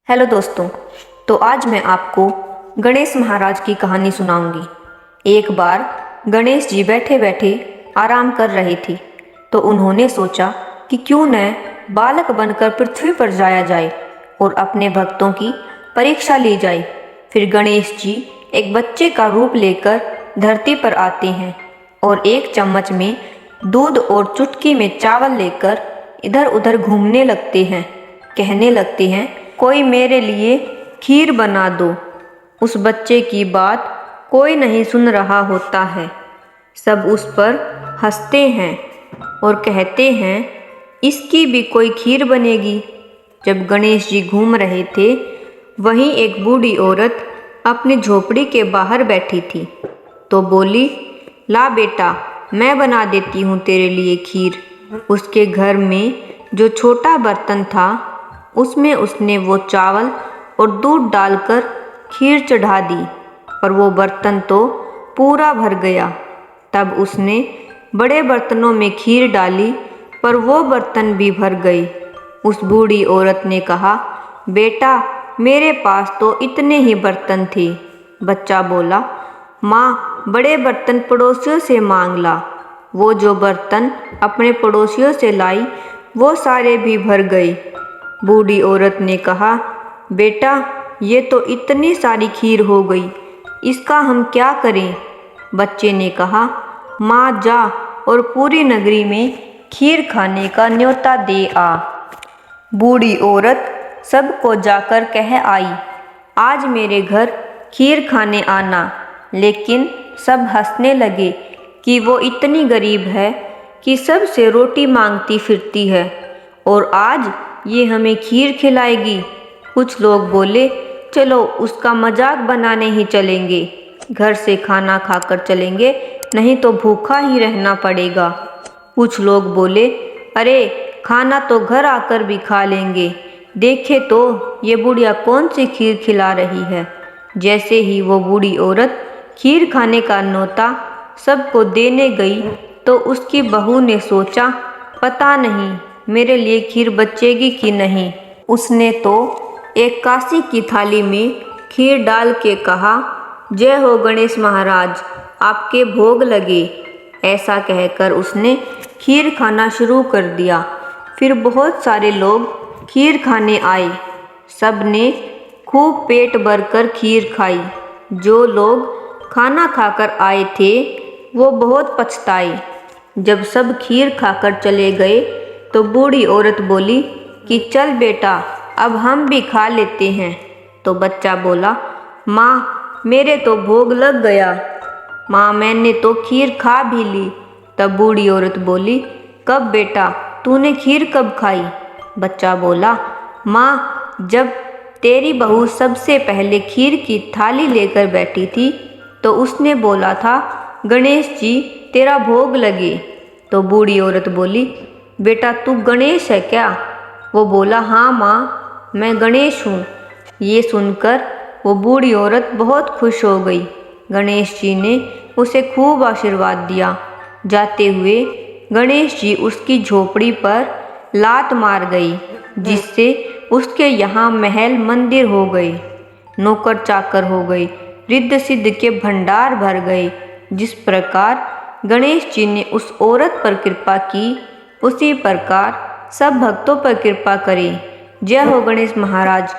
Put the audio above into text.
Hello दोस्तों। तो आज मैं आपको गणेश महाराज की कहानी सुनाऊंगी। एक बार गणेश जी बैठे बैठे आराम कर रहे थे, तो उन्होंने सोचा कि क्यों न बालक बनकर पृथ्वी पर जाया जाए और अपने भक्तों की परीक्षा ली जाए। फिर गणेश जी एक बच्चे का रूप लेकर धरती पर आते हैं और एक चम्मच में दूध और चुटकी में चावल लेकर इधर उधर घूमने लगते हैं। कहने लगते हैं, कोई मेरे लिए खीर बना दो। उस बच्चे की बात कोई नहीं सुन रहा होता है। सब उस पर हंसते हैं और कहते हैं, इसकी भी कोई खीर बनेगी। जब गणेश जी घूम रहे थे, वहीं एक बूढ़ी औरत अपनी झोपड़ी के बाहर बैठी थी, तो बोली, ला बेटा, मैं बना देती हूँ तेरे लिए खीर। उसके घर में जो छोटा बर्तन था, उसमें उसने वो चावल और दूध डालकर खीर चढ़ा दी, और वो बर्तन तो पूरा भर गया। तब उसने बड़े बर्तनों में खीर डाली, पर वो बर्तन भी भर गए। उस बूढ़ी औरत ने कहा, बेटा, मेरे पास तो इतने ही बर्तन थे। बच्चा बोला, माँ, बड़े बर्तन पड़ोसियों से मांग ला। वो जो बर्तन अपने पड़ोसियों से लाई, वो सारे भी भर गए। बूढ़ी औरत ने कहा, बेटा, ये तो इतनी सारी खीर हो गई, इसका हम क्या करें? बच्चे ने कहा, माँ, जा और पूरी नगरी में खीर खाने का न्योता दे आ। बूढ़ी औरत सबको जाकर कह आई, आज मेरे घर खीर खाने आना। लेकिन सब हंसने लगे कि वो इतनी गरीब है कि सबसे रोटी मांगती फिरती है, और आज ये हमें खीर खिलाएगी। कुछ लोग बोले, चलो उसका मजाक बनाने ही चलेंगे, घर से खाना खाकर चलेंगे, नहीं तो भूखा ही रहना पड़ेगा। कुछ लोग बोले, अरे, खाना तो घर आकर भी खा लेंगे, देखे तो ये बुढ़िया कौन सी खीर खिला रही है। जैसे ही वो बूढ़ी औरत खीर खाने का न्योता सबको देने गई, तो उसकी बहू ने सोचा, पता नहीं मेरे लिए खीर बचेगी कि नहीं। उसने तो एक कांसी की थाली में खीर डाल के कहा, जय हो गणेश महाराज, आपके भोग लगे। ऐसा कहकर उसने खीर खाना शुरू कर दिया। फिर बहुत सारे लोग खीर खाने आए। सब ने खूब पेट भरकर खीर खाई। जो लोग खाना खाकर आए थे, वो बहुत पछताए। जब सब खीर खाकर चले गए, तो बूढ़ी औरत बोली कि चल बेटा, अब हम भी खा लेते हैं। तो बच्चा बोला, माँ, मेरे तो भोग लग गया। माँ, मैंने तो खीर खा भी ली। तब बूढ़ी औरत बोली, कब बेटा, तूने खीर कब खाई? बच्चा बोला, माँ, जब तेरी बहू सबसे पहले खीर की थाली लेकर बैठी थी, तो उसने बोला था, गणेश जी, तेरा भोग लगे। तो बूढ़ी औरत बोली, बेटा, तू गणेश है क्या? वो बोला, हाँ माँ, मैं गणेश हूँ। ये सुनकर वो बूढ़ी औरत बहुत खुश हो गई। गणेश जी ने उसे खूब आशीर्वाद दिया। जाते हुए गणेश जी उसकी झोपड़ी पर लात मार गई, जिससे उसके यहाँ महल मंदिर हो गए, नौकर चाकर हो गए, रिद्ध सिद्ध के भंडार भर गए। जिस प्रकार गणेश जी ने उस औरत पर कृपा की, उसी प्रकार सब भक्तों पर कृपा करें। जय हो गणेश महाराज।